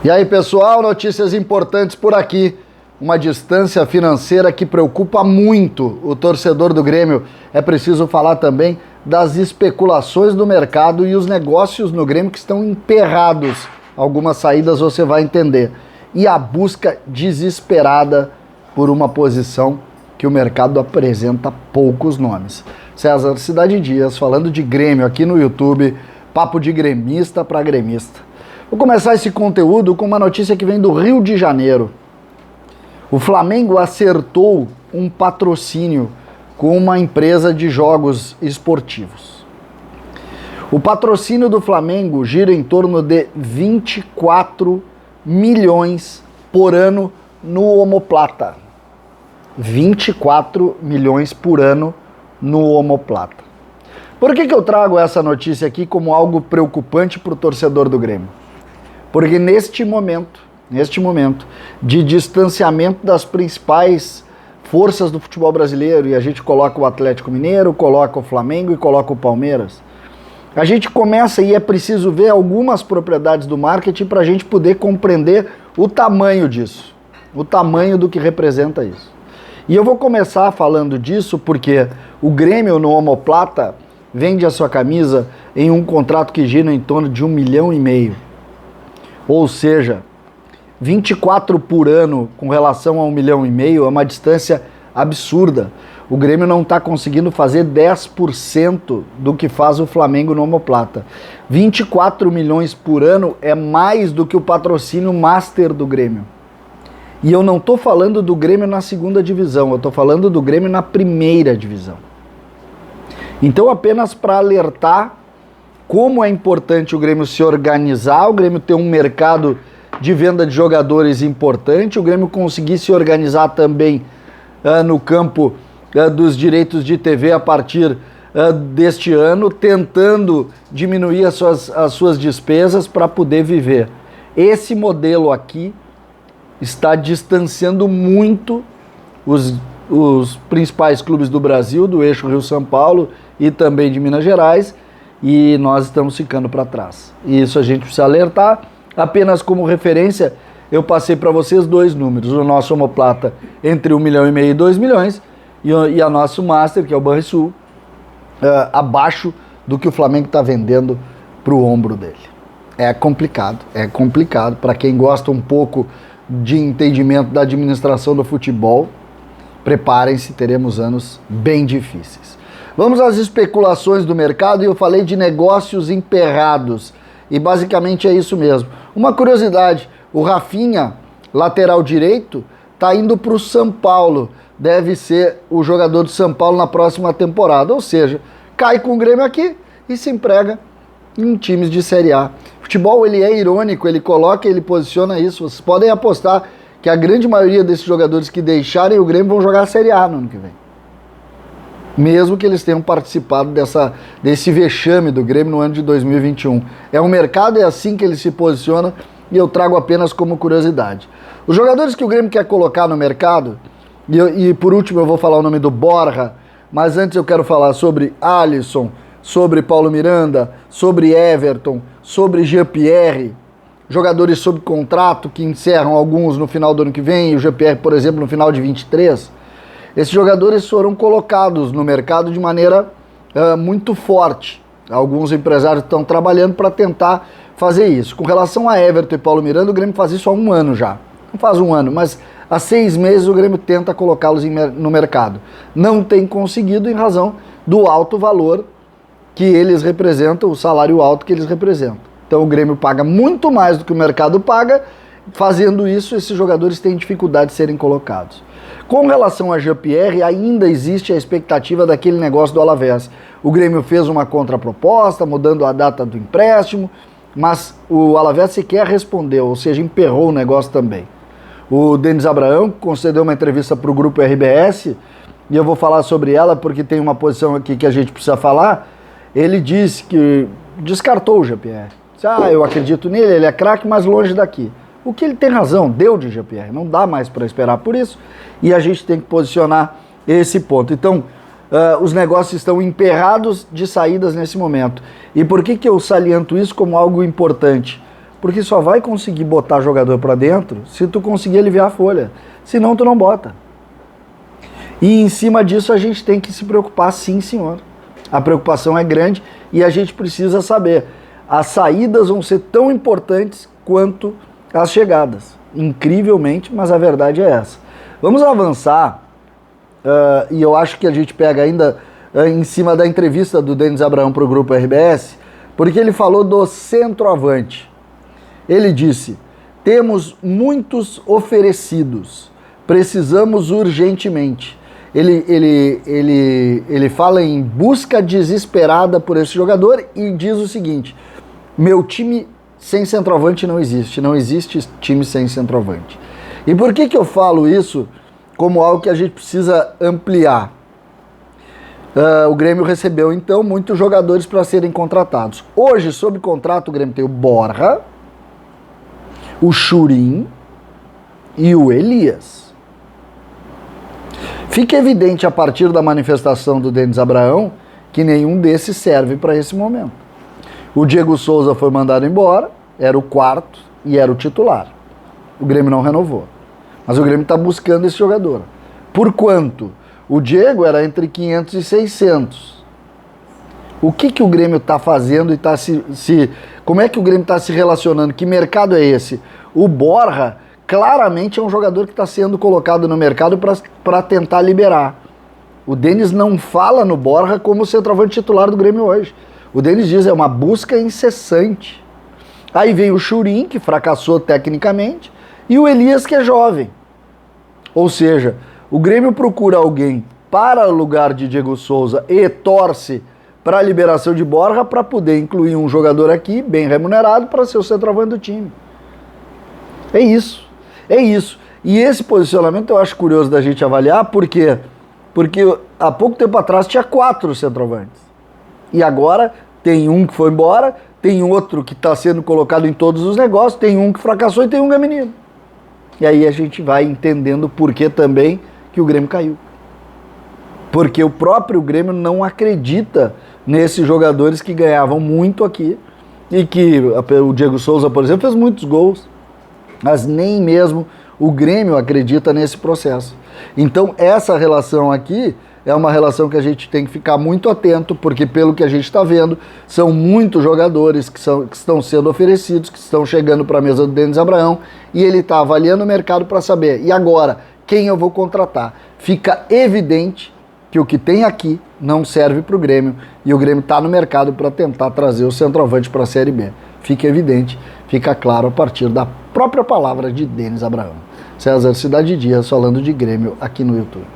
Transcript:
E aí, pessoal, notícias importantes por aqui. Uma distância financeira que preocupa muito o torcedor do Grêmio. É preciso falar também das especulações do mercado e os negócios no Grêmio que estão emperrados. Algumas saídas você vai entender. E a busca desesperada por uma posição que o mercado apresenta poucos nomes. César Cidade Dias falando de Grêmio aqui no YouTube, papo de gremista para gremista. Vou começar esse conteúdo com uma notícia que vem do Rio de Janeiro. O Flamengo acertou um patrocínio com uma empresa de jogos esportivos. O patrocínio do Flamengo gira em torno de 24 milhões por ano no omoplata. 24 milhões por ano no omoplata. Por que eu trago essa notícia aqui como algo preocupante para o torcedor do Grêmio? Porque neste momento de distanciamento das principais forças do futebol brasileiro, e a gente coloca o Atlético Mineiro, coloca o Flamengo e coloca o Palmeiras, a gente começa e é preciso ver algumas propriedades do marketing para a gente poder compreender o tamanho disso, o tamanho do que representa isso. E eu vou começar falando disso porque o Grêmio no omoplata vende a sua camisa em um contrato que gira em torno de 1,5 milhão. Ou seja, 24 por ano com relação a 1,5 milhão é uma distância absurda. O Grêmio não está conseguindo fazer 10% do que faz o Flamengo no omoplata. 24 milhões por ano é mais do que o patrocínio master do Grêmio. E eu não estou falando do Grêmio na segunda divisão, eu estou falando do Grêmio na primeira divisão. Então, apenas para alertar como é importante o Grêmio se organizar, o Grêmio ter um mercado de venda de jogadores importante, o Grêmio conseguir se organizar também no campo dos direitos de TV a partir deste ano, tentando diminuir as suas despesas para poder viver. Esse modelo aqui está distanciando muito os principais clubes do Brasil, do eixo Rio-São Paulo e também de Minas Gerais, e nós estamos ficando para trás. E isso a gente precisa alertar. Apenas como referência, eu passei para vocês dois números. O nosso omoplata entre 1,5 milhão e 2 milhões e a nosso Master, que é o Banrisul, abaixo do que o Flamengo está vendendo para o ombro dele. É complicado. Para quem gosta um pouco de entendimento da administração do futebol, preparem-se, teremos anos bem difíceis. Vamos às especulações do mercado e eu falei de negócios emperrados. E basicamente é isso mesmo. Uma curiosidade, o Rafinha, lateral direito, está indo para o São Paulo. Deve ser o jogador do São Paulo na próxima temporada. Ou seja, cai com o Grêmio aqui e se emprega em times de Série A. O futebol ele é irônico, ele posiciona isso. Vocês podem apostar que a grande maioria desses jogadores que deixarem o Grêmio vão jogar a Série A no ano que vem. Mesmo que eles tenham participado desse vexame do Grêmio no ano de 2021. É um mercado, é assim que ele se posiciona e eu trago apenas como curiosidade. Os jogadores que o Grêmio quer colocar no mercado, e por último eu vou falar o nome do Borja, mas antes eu quero falar sobre Alisson, sobre Paulo Miranda, sobre Everton, sobre Jean-Pierre, jogadores sob contrato que encerram alguns no final do ano que vem, o Jean-Pierre, por exemplo, no final de 23. Esses jogadores foram colocados no mercado de maneira muito forte. Alguns empresários estão trabalhando para tentar fazer isso. Com relação a Everton e Paulo Miranda, o Grêmio faz isso há 1 ano já. Não faz 1 ano, mas há 6 meses o Grêmio tenta colocá-los no mercado. Não tem conseguido em razão do alto valor que eles representam, o salário alto que eles representam. Então o Grêmio paga muito mais do que o mercado paga. Fazendo isso, esses jogadores têm dificuldade de serem colocados. Com relação a Jean-Pierre, ainda existe a expectativa daquele negócio do Alavés. O Grêmio fez uma contraproposta, mudando a data do empréstimo, mas o Alavés sequer respondeu, ou seja, emperrou o negócio também. O Denis Abraão concedeu uma entrevista para o Grupo RBS, e eu vou falar sobre ela porque tem uma posição aqui que a gente precisa falar. Ele disse que descartou o Jean-Pierre. Eu acredito nele, ele é craque, mas longe daqui. O que ele tem razão, deu de Jean-Pierre, não dá mais para esperar por isso, e a gente tem que posicionar esse ponto. Então, os negócios estão emperrados de saídas nesse momento. E por que eu saliento isso como algo importante? Porque só vai conseguir botar jogador para dentro se tu conseguir aliviar a folha. Senão tu não bota. E em cima disso a gente tem que se preocupar, sim, senhor. A preocupação é grande e a gente precisa saber. As saídas vão ser tão importantes quanto as chegadas. Incrivelmente, mas a verdade é essa. Vamos avançar, e eu acho que a gente pega ainda em cima da entrevista do Denis Abraão para o Grupo RBS, porque ele falou do centroavante. Ele disse: temos muitos oferecidos, precisamos urgentemente. Ele fala em busca desesperada por esse jogador e diz o seguinte: meu time sem centroavante não existe time sem centroavante. E por que eu falo isso como algo que a gente precisa ampliar? O Grêmio recebeu então muitos jogadores para serem contratados. Hoje, sob contrato, o Grêmio tem o Borja, o Churin e o Elias. Fica evidente a partir da manifestação do Denis Abraão que nenhum desses serve para esse momento. O Diego Souza foi mandado embora, era o quarto e era o titular. O Grêmio não renovou. Mas o Grêmio está buscando esse jogador. Por quanto? O Diego era entre 500 e 600. O que o Grêmio está fazendo e está como é que o Grêmio está se relacionando? Que mercado é esse? O Borja claramente é um jogador que está sendo colocado no mercado para tentar liberar. O Denis não fala no Borja como centroavante titular do Grêmio hoje. O Denis diz é uma busca incessante. Aí vem o Churin, que fracassou tecnicamente, e o Elias, que é jovem. Ou seja, o Grêmio procura alguém para o lugar de Diego Souza e torce para a liberação de Borja para poder incluir um jogador aqui, bem remunerado, para ser o centroavante do time. É isso. É isso. E esse posicionamento eu acho curioso da gente avaliar, por quê? Porque há pouco tempo atrás tinha 4 centroavantes. E agora tem um que foi embora, tem outro que está sendo colocado em todos os negócios, tem um que fracassou e tem um que é menino. E aí a gente vai entendendo por que também que o Grêmio caiu. Porque o próprio Grêmio não acredita nesses jogadores que ganhavam muito aqui e que o Diego Souza, por exemplo, fez muitos gols. Mas nem mesmo o Grêmio acredita nesse processo. Então essa relação aqui é uma relação que a gente tem que ficar muito atento, porque pelo que a gente está vendo, são muitos jogadores que estão sendo oferecidos, que estão chegando para a mesa do Denis Abraão, e ele está avaliando o mercado para saber, e agora, quem eu vou contratar? Fica evidente que o que tem aqui não serve para o Grêmio, e o Grêmio está no mercado para tentar trazer o centroavante para a Série B. Fica evidente, fica claro a partir da própria palavra de Denis Abraão. César Cidade Dias falando de Grêmio aqui no YouTube.